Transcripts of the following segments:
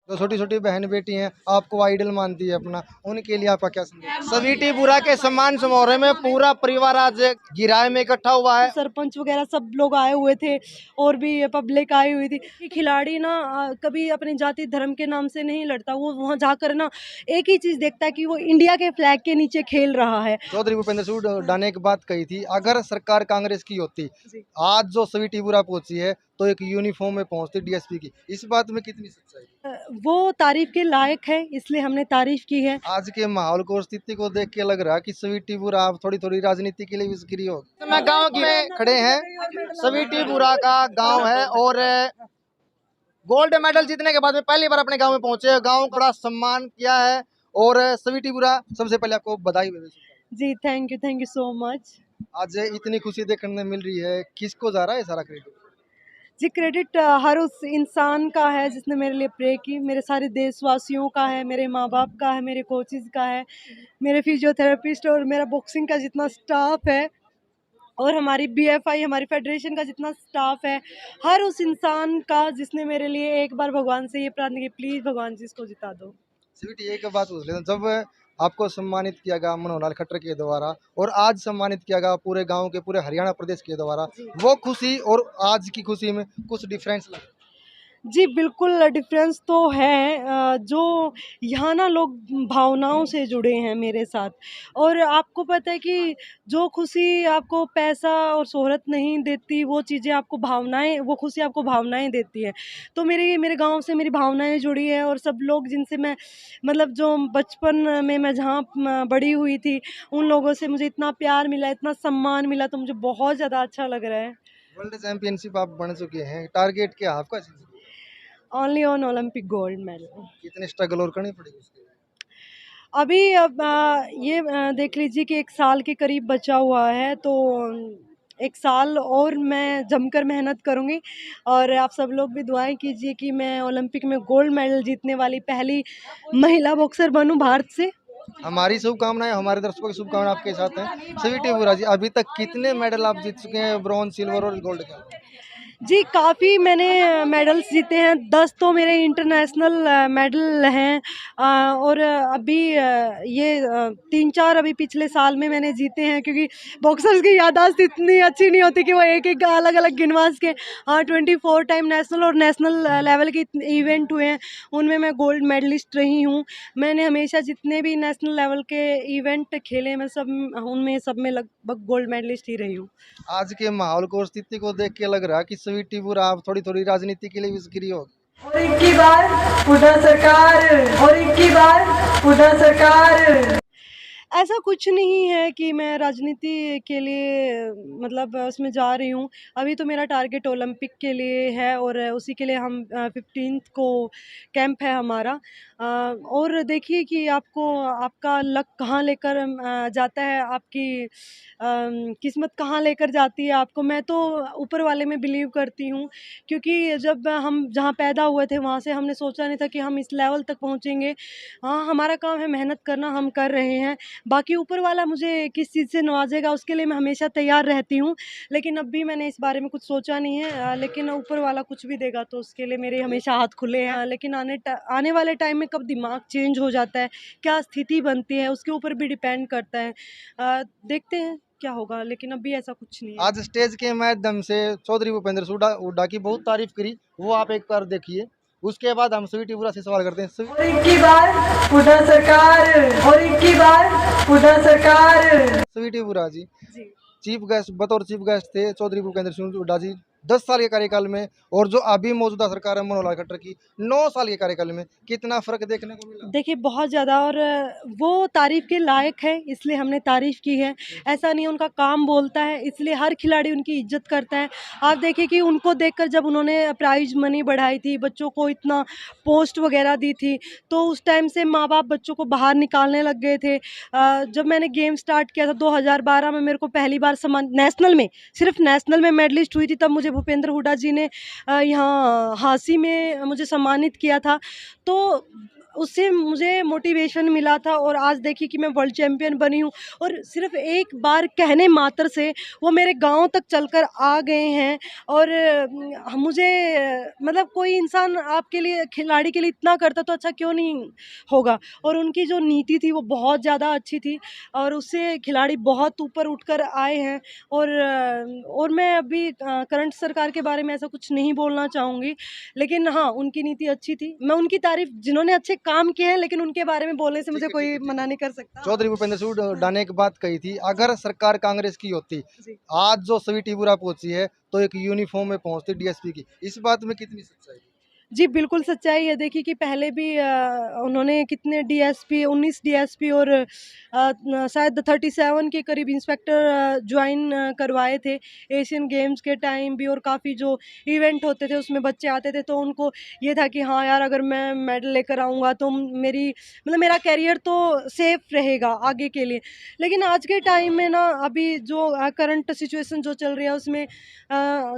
जो छोटी छोटी बहन बेटी हैं आपको आइडल मानती है अपना, उनके लिए आपका क्या संदेश? स्वीटी बुरा के सम्मान समारोह में पूरा परिवार आज गिराए में इकट्ठा हुआ है। सरपंच वगैरह सब लोग आए हुए थे और भी पब्लिक आई हुई थी। कि खिलाड़ी ना कभी अपने जाति धर्म के नाम से नहीं लड़ता, वो वहाँ जाकर ना एक ही चीज़ देखता है कि वो इंडिया के फ्लैग के नीचे खेल रहा है। चौधरी भूपेंद्र सिंह हुड्डा ने एक बात कही थी, अगर सरकार कांग्रेस की होती, जी। आज जो स्वीटी बुरा पहुंची है तो एक यूनिफॉर्म में पहुंचती डीएसपी की, इस बात में कितनी सच्चाई है? वो तारीफ के लायक है, इसलिए हमने तारीफ की है। आज के माहौल को और स्थिति को देख के लग रहा है कि स्वीटी बुरा आप थोड़ी थोड़ी राजनीति के लिए भी सक्रिय हो। मैं गांव में खड़े हैं, स्वीटी बुरा का गांव है और गोल्ड मेडल जीतने के बाद में पहली बार अपने गांव में पहुंचे, गांव को बड़ा सम्मान किया है और स्वीटी बुरा सबसे पहले आपको बधाई। जी थैंक यू सो मच। आज इतनी खुशी देखने मिल रही है, किसको जा रहा है सारा क्रेडिट? जी क्रेडिट हर उस इंसान का है जिसने मेरे लिए प्रे की, मेरे सारे देशवासियों का है, मेरे माँ बाप का है, मेरे कोचेज़ का है, मेरे फिजियोथेरेपिस्ट और मेरा बॉक्सिंग का जितना स्टाफ है और हमारी बीएफआई हमारी फेडरेशन का जितना स्टाफ है, हर उस इंसान का जिसने मेरे लिए एक बार भगवान से ये प्रार्थना की प्लीज़ भगवान जी इसको जिता दो। स्वीटी एक बात पूछ लेते हैं, जब आपको सम्मानित किया गया मनोहर लाल खट्टर के द्वारा और आज सम्मानित किया गया पूरे गांव के पूरे हरियाणा प्रदेश के द्वारा, वो खुशी और आज की खुशी में कुछ डिफरेंस लगा? जी बिल्कुल डिफरेंस तो है। जो यहाँ ना लोग भावनाओं से जुड़े हैं मेरे साथ और आपको पता है कि जो खुशी आपको पैसा और शोहरत नहीं देती, वो चीज़ें आपको भावनाएं, वो खुशी आपको भावनाएं देती है। तो मेरे गांव से मेरी भावनाएं जुड़ी है और सब लोग जिनसे मैं मतलब जो बचपन में मैं जहाँ बड़ी हुई थी, उन लोगों से मुझे इतना प्यार मिला, इतना सम्मान मिला, तो मुझे बहुत ज़्यादा अच्छा लग रहा है। वर्ल्ड चैंपियनशिप आप बन चुके हैं, टारगेट क्या है आपका? Only on Olympic gold medal. कितने स्ट्रगल और करनी पड़ेगी उसके लिए? अभी अब ये देख लीजिए कि 1 साल के करीब बचा हुआ है, तो 1 साल और मैं जमकर मेहनत करूँगी और आप सब लोग भी दुआएँ कीजिए कि मैं ओलंपिक में गोल्ड मेडल जीतने वाली पहली महिला बॉक्सर बनूँ भारत से। हमारी शुभकामनाएं, हमारे दर्शकों की शुभकामनाएं आपके साथ हैं। स्वीटी बुरा जी, अभी तक कितने मेडल आप जीत चुके हैं, ब्रॉन्ज, सिल्वर और गोल्ड के? जी काफ़ी मैंने मेडल्स जीते हैं, 10 तो मेरे इंटरनेशनल मेडल हैं और अभी ये 3-4 अभी पिछले साल में मैंने जीते हैं, क्योंकि बॉक्सर्स की याददाश्त इतनी अच्छी नहीं होती कि वो एक-एक अलग-अलग गिनवा सकें। हाँ 24 टाइम नेशनल और नेशनल लेवल के इवेंट हुए हैं, उनमें मैं गोल्ड मेडलिस्ट रही हूँ। मैंने हमेशा जितने भी नेशनल लेवल के इवेंट खेले, मैं उनमें सब में लगभग गोल्ड मेडलिस्ट ही रही हूँ। आज के माहौल को और स्थिति को देख के लग रहा है कि स्वीटी बुरा आप थोड़ी थोड़ी राजनीति के लिए भी सक्रिय हो। और एक की बार हुड्डा सरकार, और एक की बार हुड्डा सरकार। ऐसा कुछ नहीं है कि मैं राजनीति के लिए मतलब उसमें जा रही हूँ। अभी तो मेरा टारगेट ओलंपिक के लिए है और उसी के लिए हम 15th को कैंप है हमारा। और देखिए कि आपको आपका लक कहाँ लेकर जाता है, आपकी किस्मत कहाँ लेकर जाती है आपको। मैं तो ऊपर वाले में बिलीव करती हूँ, क्योंकि जब हम जहाँ पैदा हुए थे वहाँ से हमने सोचा नहीं था कि हम इस लेवल तक पहुँचेंगे। हाँ, हमारा काम है मेहनत करना, हम कर रहे हैं। बाकी ऊपर वाला मुझे किस चीज़ से नवाजेगा उसके लिए मैं हमेशा तैयार रहती हूँ, लेकिन अभी मैंने इस बारे में कुछ सोचा नहीं है। लेकिन ऊपर वाला कुछ भी देगा तो उसके लिए मेरे हमेशा हाथ खुले हैं। लेकिन आने वाले टाइम में कब दिमाग चेंज हो जाता है, क्या स्थिति बनती है, उसके ऊपर भी डिपेंड करता है। देखते हैं क्या होगा, लेकिन अभी ऐसा कुछ नहीं है। आज स्टेज के माध्यम से चौधरी भूपेंद्र सिंह हुड्डा की बहुत तारीफ करी, वो आप एक बार देखिए, उसके बाद हम स्वीटी बुरा से सवाल करते हैं। और एक की बार हुड्डा सरकार, और एक की बार हुड्डा सरकार। स्वीटी बुरा जी जी चीफ गेस्ट, बतौर चीफ गेस्ट थे चौधरी भूपेंद्र सिंह हुड्डा जी 10 साल के कार्यकाल में, और जो अभी मौजूदा सरकार है मनोहर लाल खट्टर की 9 साल के कार्यकाल में, कितना फर्क देखने को मिला? देखिए बहुत ज़्यादा, और वो तारीफ़ के लायक है इसलिए हमने तारीफ़ की है। ऐसा नहीं है, उनका काम बोलता है इसलिए हर खिलाड़ी उनकी इज़्ज़त करता है। आप देखिए कि उनको देखकर जब उन्होंने प्राइज़ मनी बढ़ाई थी, बच्चों को इतना पोस्ट वग़ैरह दी थी, तो उस टाइम से माँ-बाप बच्चों को बाहर निकालने लग गए थे। जब मैंने गेम स्टार्ट किया था 2012 में, मेरे को पहली बार सम्मान नेशनल में, सिर्फ़ नेशनल में मेडलिस्ट हुई थी, तब मुझे भूपेंद्र हुड्डा जी ने यहाँ हांसी में मुझे सम्मानित किया था। तो उससे मुझे मोटिवेशन मिला था और आज देखिए कि मैं वर्ल्ड चैम्पियन बनी हूँ। और सिर्फ एक बार कहने मात्र से वो मेरे गांव तक चलकर आ गए हैं। और मुझे मतलब कोई इंसान आपके लिए, खिलाड़ी के लिए इतना करता तो अच्छा क्यों नहीं होगा। और उनकी जो नीति थी वो बहुत ज़्यादा अच्छी थी और उससे खिलाड़ी बहुत ऊपर उठकर आए हैं। और मैं अभी करंट सरकार के बारे में ऐसा कुछ नहीं बोलना चाहूँगी, लेकिन हाँ, उनकी नीति अच्छी थी। मैं उनकी तारीफ़, जिन्होंने अच्छे काम किए हैं, लेकिन उनके बारे में बोलने से मुझे कोई मना नहीं कर सकता। चौधरी भूपेंद्र सिंह हुड्डा ने एक बात कही थी, अगर सरकार कांग्रेस की होती, जी। आज जो स्वीटी बुरा पहुंची है तो एक यूनिफॉर्म में पहुंचती डीएसपी की। इस बात में कितनी सच्चाई है? जी, बिल्कुल सच्चाई है। देखिए कि पहले भी उन्होंने कितने डीएसपी, 19 डीएसपी और शायद 37 के करीब इंस्पेक्टर जॉइन करवाए थे एशियन गेम्स के टाइम भी। और काफ़ी जो इवेंट होते थे उसमें बच्चे आते थे, तो उनको ये था कि हाँ यार, अगर मैं मेडल लेकर आऊँगा तो मेरी मतलब मेरा करियर तो सेफ रहेगा आगे के लिए। लेकिन आज के टाइम में ना, अभी जो करंट सिचुएशन जो चल रही है उसमें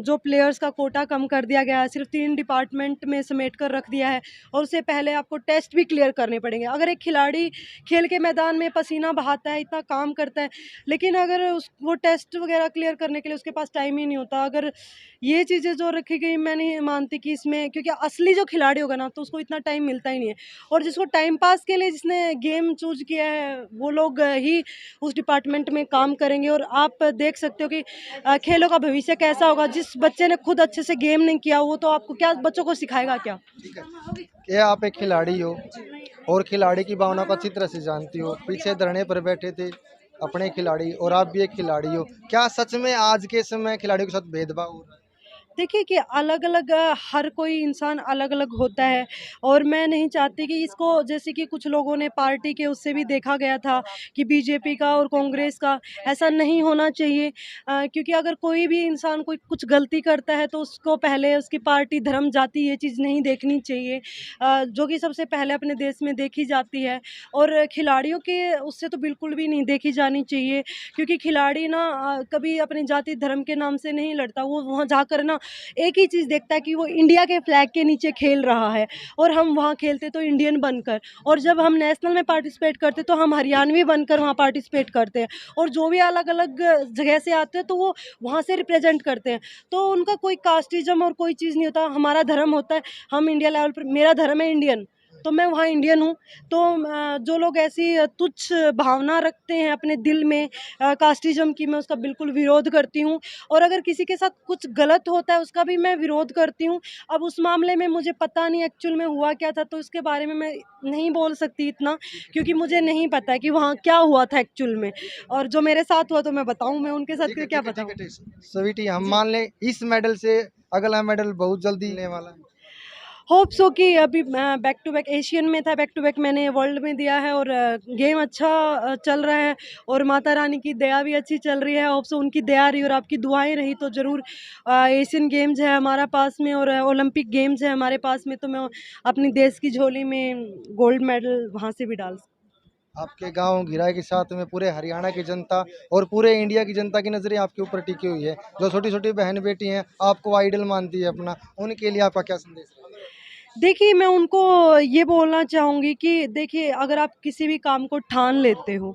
जो प्लेयर्स का कोटा कम कर दिया गया है, सिर्फ 3 डिपार्टमेंट में समेट कर रख दिया है। और उससे पहले आपको टेस्ट भी क्लियर करने पड़ेंगे। अगर एक खिलाड़ी खेल के मैदान में पसीना बहाता है, इतना काम करता है, लेकिन अगर वो टेस्ट वगैरह क्लियर करने के लिए उसके पास टाइम ही नहीं होता। अगर ये चीज़ें जो रखी गई, मैं नहीं मानती कि इसमें, क्योंकि असली जो खिलाड़ी होगा ना, तो उसको इतना टाइम मिलता ही नहीं है। और जिसको टाइम पास के लिए जिसने गेम चूज़ किया है, वो लोग ही उस डिपार्टमेंट में काम करेंगे। और आप देख सकते हो कि खेलों का भविष्य कैसा होगा। जिस बच्चे ने खुद अच्छे से गेम नहीं किया, वो तो आपको क्या, बच्चों को सिखाएगा क्या? ठीक है, ये आप एक खिलाड़ी हो और खिलाड़ी की भावना को अच्छी तरह से जानती हो। पीछे धरने पर बैठे थे अपने खिलाड़ी और आप भी एक खिलाड़ी हो, क्या सच में आज के समय खिलाड़ियों के साथ भेदभाव हो रहा है? देखिए कि अलग-अलग हर कोई इंसान अलग-अलग होता है। और मैं नहीं चाहती कि इसको, जैसे कि कुछ लोगों ने पार्टी के उससे भी देखा गया था कि बीजेपी का और कांग्रेस का, ऐसा नहीं होना चाहिए। क्योंकि अगर कोई भी इंसान कोई कुछ गलती करता है तो उसको पहले उसकी पार्टी, धर्म, जाति, ये चीज़ नहीं देखनी चाहिए, जो कि सबसे पहले अपने देश में देखी जाती है। और खिलाड़ियों के उससे तो बिल्कुल भी नहीं देखी जानी चाहिए, क्योंकि खिलाड़ी ना कभी अपनी जाति, धर्म के नाम से नहीं लड़ता। वो वहाँ जाकर ना एक ही चीज़ देखता है कि वो इंडिया के फ्लैग के नीचे खेल रहा है। और हम वहाँ खेलते तो इंडियन बनकर, और जब हम नेशनल में पार्टिसिपेट करते तो हम हरियाणवी बनकर वहाँ पार्टिसिपेट करते हैं। और जो भी अलग-अलग जगह से आते हैं तो वो वहाँ से रिप्रेजेंट करते हैं। तो उनका कोई कास्टिज़्म और कोई चीज़ नहीं होता। हमारा धर्म होता है, हम इंडिया लेवल पर, मेरा धर्म है इंडियन, तो मैं वहाँ इंडियन हूँ। तो जो लोग ऐसी तुच्छ भावना रखते हैं अपने दिल में कास्टिज़्म की, मैं उसका बिल्कुल विरोध करती हूँ। और अगर किसी के साथ कुछ गलत होता है उसका भी मैं विरोध करती हूँ। अब उस मामले में मुझे पता नहीं एक्चुअल में हुआ क्या था, तो इसके बारे में मैं नहीं बोल सकती इतना, क्योंकि मुझे नहीं पता है कि वहाँ क्या हुआ था एक्चुअल में। और जो मेरे साथ हुआ तो मैं बताऊँ, मैं उनके साथ क्या बताऊँ? स्वीटी, हम मान लें इस मेडल से अगला मेडल बहुत जल्दी लेने वाला है। होप सो कि अभी बैक टू बैक एशियन में था, बैक टू बैक मैंने वर्ल्ड में दिया है। और गेम अच्छा चल रहा है और माता रानी की दया भी अच्छी चल रही है। होप सो उनकी दया रही और आपकी दुआएं रही तो ज़रूर एशियन गेम्स है हमारा पास में और ओलंपिक गेम्स है हमारे पास में, तो मैं अपनी देश की झोली में गोल्ड मेडल वहाँ से भी डाल सकती हूँ। आपके गांव घिराई के साथ में पूरे हरियाणा की जनता और पूरे इंडिया की जनता की नज़रें आपके ऊपर टिकी हुई है। जो छोटी छोटी बहन बेटी हैं आपको आइडल मानती है अपना, उनके लिए आपका क्या संदेश है? देखिए, मैं उनको ये बोलना चाहूँगी कि देखिए, अगर आप किसी भी काम को ठान लेते हो,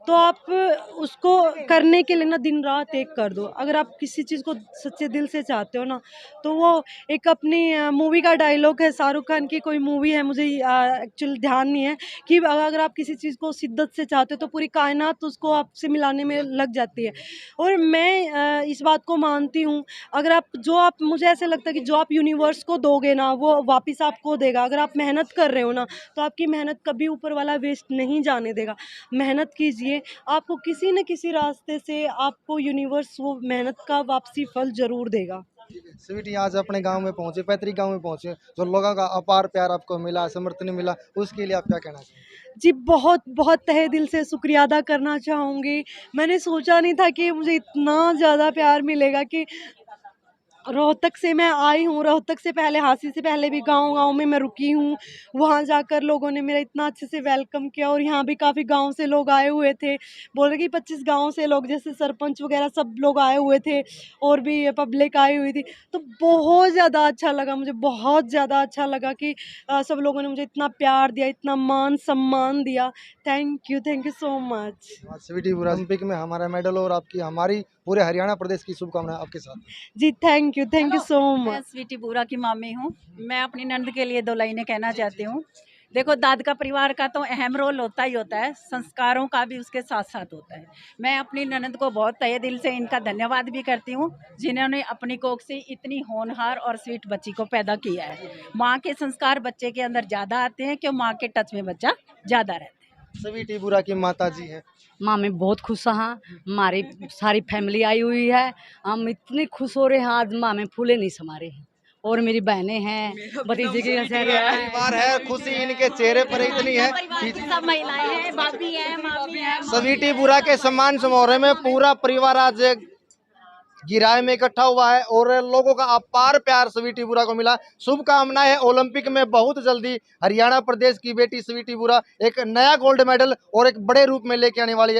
तो आप उसको करने के लिए ना दिन-रात एक कर दो। अगर आप किसी चीज़ को सच्चे दिल से चाहते हो ना, तो वो एक अपनी मूवी का डायलॉग है, शाहरुख खान की कोई मूवी है, मुझे एक्चुअल ध्यान नहीं है, कि अगर आप किसी चीज़ को शिद्दत से चाहते हो, तो पूरी कायनात उसको आपसे मिलाने में लग जाती है। और मैं इस बात को मानती हूँ, अगर आप मुझे ऐसा लगता है कि जो आप यूनिवर्स को दोगे ना, वो वापस आपको देगा। अगर आप मेहनत कर रहे हो ना, तो आपकी मेहनत कभी ऊपर वाला वेस्ट नहीं जाने देगा। मेहनत कीजिए, आपको किसी न किसी रास्ते से आपको यूनिवर्स वो मेहनत का वापसी फल ज़रूर देगा। स्वीटी, आज अपने गांव में पहुंचे, पैतृक गांव में पहुंचे, जो लोगों का अपार प्यार आपको मिला, समर्थन मिला, उसके लिए आप क्या कहना चाहेंगे? जी, बहुत बहुत तहे दिल से शुक्रिया अदा करना चाहूँगी। मैंने सोचा नहीं था कि मुझे इतना ज़्यादा प्यार मिलेगा, कि रोहतक से मैं आई हूँ। रोहतक से पहले, हांसी से पहले भी गाँव-गाँव में मैं रुकी हूँ। वहाँ जाकर लोगों ने मेरा इतना अच्छे से वेलकम किया और यहाँ भी काफ़ी गाँव से लोग आए हुए थे। बोल रहे कि 25 गाँव से लोग, जैसे सरपंच वगैरह सब लोग आए हुए थे और भी पब्लिक आई हुई थी। तो बहुत ज़्यादा अच्छा लगा मुझे, बहुत ज़्यादा अच्छा लगा कि सब लोगों ने मुझे इतना प्यार दिया, इतना मान-सम्मान दिया। Thank you so much. Saweety Boora Olympic में हमारा मेडल और आपकी हमारी पूरे हरियाणा प्रदेश की शुभकामनाएं आपके साथ। जी थैंक यू सो मैं मच। स्वीटी बुरा की मामी हूँ। मैं अपनी नंद के लिए 2 लाइनें कहना चाहती हूँ। देखो, दाद का परिवार का तो अहम रोल होता ही होता है, संस्कारों का भी उसके साथ साथ होता है। मैं अपनी ननद को बहुत तहे दिल से इनका धन्यवाद भी करती हूँ, जिन्होंने अपनी कोख से इतनी होनहार और स्वीट बच्ची को पैदा किया है। माँ के संस्कार बच्चे के अंदर ज़्यादा आते हैं, क्यों माँ के टच में बच्चा ज़्यादा रहता है। स्वीटी बुरा की माता जी है। माँ मैं बहुत खुश हाँ, हमारी सारी फैमिली आई हुई है। हम इतने खुश हो रहे हैं आज, माँ में फूले नहीं समा रहे हैं। और मेरी बहनें हैं, भतीजे की परिवार है, खुशी इनके चेहरे पर इतनी है। सब महिलाएं हैं, भाभी हैं, मामी हैं। स्वीटी बुरा के सम्मान समारोह में पूरा परिवार आज गिराए में इकट्ठा हुआ है और लोगों का अपार प्यार स्वीटी बुरा को मिला। शुभकामनाएं है, ओलंपिक में बहुत जल्दी हरियाणा प्रदेश की बेटी स्वीटी बुरा एक नया गोल्ड मेडल और एक बड़े रूप में लेके आने वाली है।